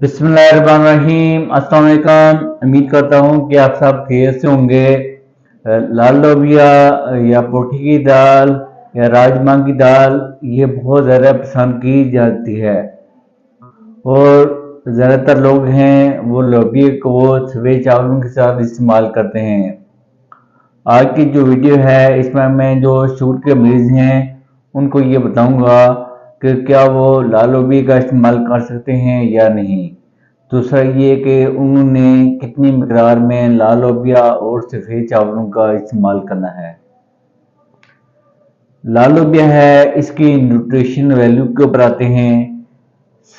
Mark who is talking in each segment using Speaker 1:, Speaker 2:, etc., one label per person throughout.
Speaker 1: बिस्मिल्लाहिर्रहमानिर्रहीम। अस्सलाम वालेकुम। उम्मीद करता हूँ कि आप सब खैरियत से होंगे। लाल लोबिया या पोठी की दाल या राजमा की दाल ये बहुत ज़्यादा पसंद की जाती है और ज़्यादातर लोग हैं वो लोबिया को सफ़ेद चावलों के साथ इस्तेमाल करते हैं। आज की जो वीडियो है इसमें मैं जो शुगर के मरीज़ हैं उनको ये बताऊंगा कि क्या वो लाल लोबिया का इस्तेमाल कर सकते हैं या नहीं। दूसरा ये कि उन्होंने कितनी मकदार में लाल लोबिया और सफ़ेद चावलों का इस्तेमाल करना है। लाल लोबिया है इसकी न्यूट्रिशन वैल्यू के ऊपर आते हैं।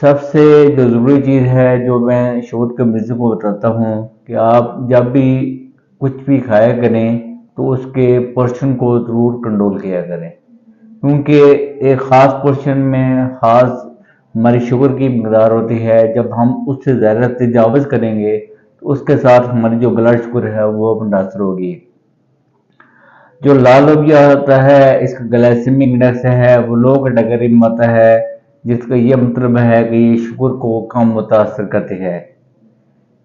Speaker 1: सबसे जो ज़रूरी चीज़ है जो मैं शुगर के मरीज़ों को बताता हूँ कि आप जब भी कुछ भी खाया करें तो उसके पोर्शन को ज़रूर कंट्रोल किया करें, क्योंकि एक ख़ास पोर्शन में ख़ास हमारी शुगर की मकदार होती है। जब हम उससे ज़्यादा तजावज़ करेंगे तो उसके साथ हमारी जो ब्लड शुगर है वो मुतासर होगी। जो लाल लोबिया होता है इसका ग्लाइसेमिक इंडेक्स है वो लो कैटेगरी में आता है, जिसका ये मतलब है कि ये शुगर को कम मुतासर करती है।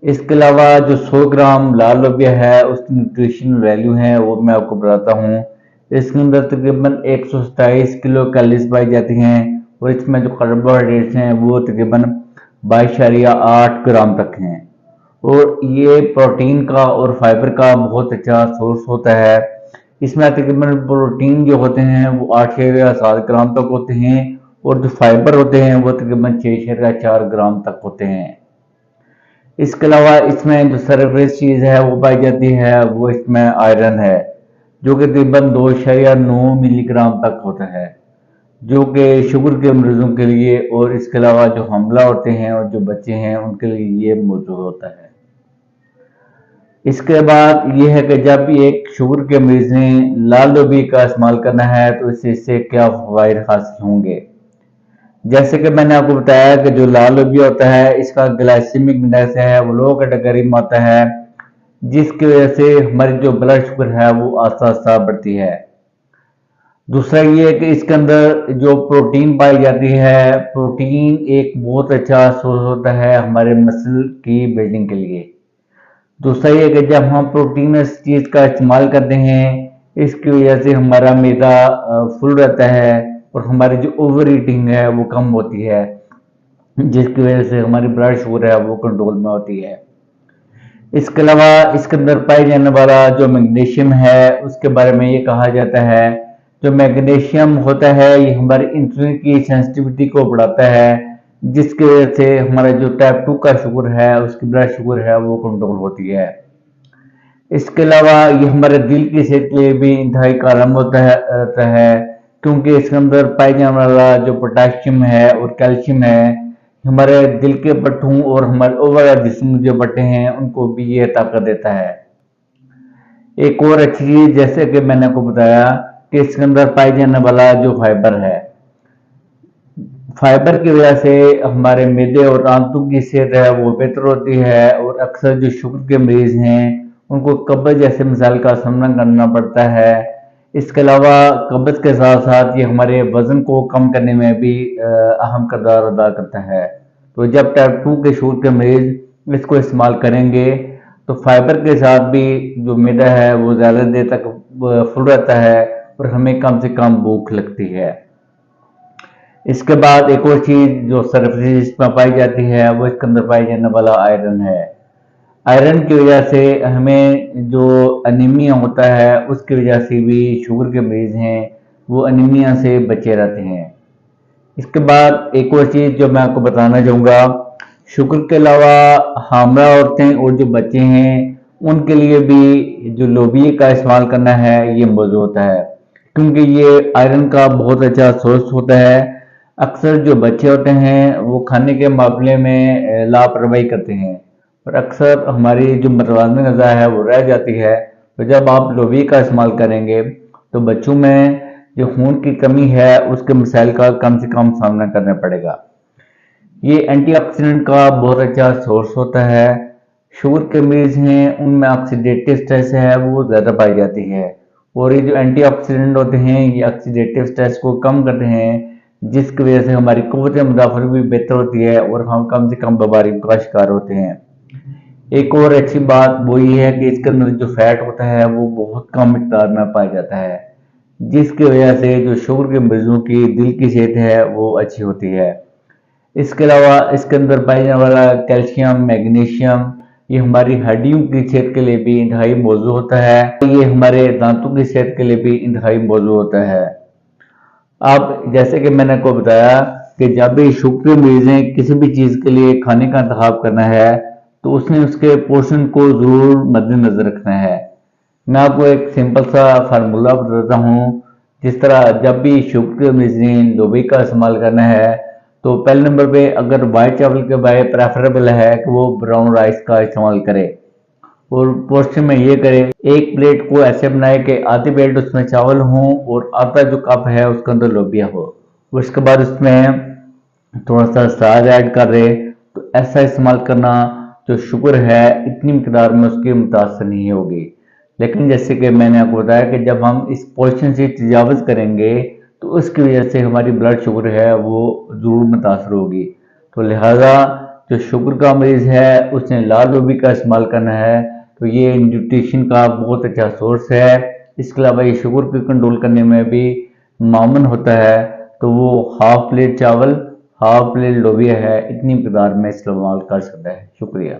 Speaker 1: इसके अलावा जो 100 ग्राम लाल लोबिया है उसकी न्यूट्रिशन वैल्यू है वो मैं आपको बताता हूँ। इसके अंदर तकरीबन 127 किलो कैलोरीज पाई जाती हैं और इसमें जो कार्बोहाइड्रेट्स हैं वो तकरीबन 22.8 ग्राम तक हैं। और ये प्रोटीन का और फाइबर का बहुत अच्छा सोर्स होता है। इसमें तकरीबन प्रोटीन जो होते हैं वो 8.7 ग्राम तक होते हैं और जो फाइबर होते हैं वो तकरीबन 6.4 ग्राम तक होते हैं। इसके अलावा इसमें जो सरफेस चीज़ है वो पाई जाती है वो इसमें आयरन है, जो कि तकरीबन 2.9 मिलीग्राम तक होता है, जो कि शुगर के मरीजों के लिए और इसके अलावा जो हमला होते हैं और जो बच्चे हैं उनके लिए ये मौजूद होता है। इसके बाद ये है कि जब भी एक शुगर के मरीज ने लाल लोबिया का इस्तेमाल करना है तो इससे क्या फ़वाइद हासिल होंगे। जैसे कि मैंने आपको बताया कि जो लाल लोबिया होता है इसका ग्लाइसेमिक इंडेक्स है वो लो कैटेगरी में आता है, जिसकी वजह से हमारी जो ब्लड शुगर है वो आस्ता आस्ता बढ़ती है। दूसरा ये है कि इसके अंदर जो प्रोटीन पाई जाती है, प्रोटीन एक बहुत अच्छा सोर्स होता है हमारे मसल की बिल्डिंग के लिए। दूसरा ये कि जब हम प्रोटीन इस चीज़ का इस्तेमाल करते हैं इसकी वजह से हमारा मैदा फुल रहता है और हमारी जो ओवर ईटिंग है वो कम होती है, जिसकी वजह से हमारी ब्लड शुगर है वो कंट्रोल में होती है। इसके अलावा इसके अंदर पाए जाने वाला जो मैग्नीशियम है उसके बारे में ये कहा जाता है, जो मैग्नीशियम होता है ये हमारी इंसुलिन की सेंसिटिविटी को बढ़ाता है, जिसकी वजह से हमारा जो टाइप 2 का शुगर है उसकी ब्लड शुगर है वो कंट्रोल होती है। इसके अलावा ये हमारे दिल की सेहत के लिए भी इंतहाई कारगर होता है, क्योंकि इसके अंदर पाए जाने वाला जो पोटाशियम है और कैल्शियम है हमारे दिल के पट्टों और हमारे ओवरऑल जिस्म जो पट्टे हैं उनको भी ये ताकत देता है। एक और अच्छी चीज जैसे कि मैंने आपको बताया कि इसके अंदर पाए जाने वाला जो फाइबर है, फाइबर की वजह से हमारे मैदे और आंतों की सेहत है वो बेहतर होती है और अक्सर जो शुगर के मरीज हैं उनको कब्ज जैसे मसाइल का सामना करना पड़ता है। इसके अलावा कब्ज के साथ साथ ये हमारे वजन को कम करने में भी अहम किरदार अदा करता है। तो जब टाइप 2 के शुगर के मरीज इसको इस्तेमाल करेंगे तो फाइबर के साथ भी जो मैदा है वो ज़्यादा देर तक फुल रहता है और हमें कम से कम भूख लगती है। इसके बाद एक और चीज जो सरफेस में पाई जाती है वो इसके अंदर पाई जाने वाला आयरन है। आयरन की वजह से हमें जो अनीमिया होता है उसकी वजह से भी शुगर के मरीज हैं वो अनीमिया से बचे रहते हैं। इसके बाद एक और चीज जो मैं आपको बताना चाहूँगा, शुगर के अलावा हामला औरतें और जो बच्चे हैं उनके लिए भी जो लोबिया का इस्तेमाल करना है ये मौजूद होता है, क्योंकि ये आयरन का बहुत अच्छा सोर्स होता है। अक्सर जो बच्चे होते हैं वो खाने के मामले में लापरवाही करते हैं और अक्सर हमारी जो मतवाज़न ग़िज़ा है वो रह जाती है। तो जब आप लोबिया का इस्तेमाल करेंगे तो बच्चों में जो खून की कमी है उसके मसाइल का कम से कम सामना करना पड़ेगा। ये एंटीऑक्सीडेंट का बहुत अच्छा सोर्स होता है। शुगर के मरीज हैं उनमें ऑक्सीडेटिव स्ट्रेस है वो ज़्यादा पाई जाती है और ये जो एंटीऑक्सीडेंट होते हैं ये ऑक्सीडेटिव स्ट्रेस को कम करते हैं, जिसकी वजह से हमारी क़ुव्वत मुदाफ़अत भी बेहतर होती है और हम कम से कम बीमारियों का शिकार होते हैं। एक और अच्छी बात वो ये है कि इसके अंदर जो फैट होता है वो बहुत कम मिकदार में पाया जाता है, जिसकी वजह से जो शुगर के मरीजों की दिल की सेहत है वो अच्छी होती है। इसके अलावा इसके अंदर पाया जाने वाला कैल्शियम, मैग्नीशियम, ये हमारी हड्डियों की सेहत के लिए भी इंतहाई मौजूद होता है। ये हमारे दांतों की सेहत के लिए भी इंतहाई मौजूद होता है। अब जैसे कि मैंने आपको बताया कि जब भी शुगर के मरीज ने किसी भी चीज़ के लिए खाने का इंतखाब करना है तो उसने उसके पोर्शन को ज़रूर मद्देनज़र रखना है। मैं आपको एक सिंपल सा फार्मूला बताता हूँ। जिस तरह जब भी शुगर के मरीज ने लोबी का इस्तेमाल करना है तो पहले नंबर पे अगर वाइट चावल के बजाय प्रेफरेबल है कि वो ब्राउन राइस का इस्तेमाल करे और पोर्शन में ये करे, एक प्लेट को ऐसे बनाए कि आधी प्लेट उसमें चावल हो और आधा जो कप है उसके अंदर लोबिया हो। उसके बाद उसमें थोड़ा सा सलाद ऐड कर रहे, तो ऐसा इस्तेमाल करना जो शुगर है इतनी मिकदार में उसकी मुतासर नहीं होगी। लेकिन जैसे कि मैंने आपको बताया कि जब हम इस पोर्शन से तजावज़ करेंगे तो उसकी वजह से हमारी ब्लड शुगर है वो ज़रूर मुतासर होगी। तो लिहाजा जो शुगर का मरीज़ है उसने लाल लोबी का इस्तेमाल करना है, तो ये न्यूट्रिशन का बहुत अच्छा सोर्स है। इसके अलावा ये शुगर को कंट्रोल करने में भी मामून होता है। तो वो हाफ प्लेट चावल, हाफ प्लेट लोबिया है, इतनी मिकदार में इस्तेमाल कर सकता है। शुक्रिया।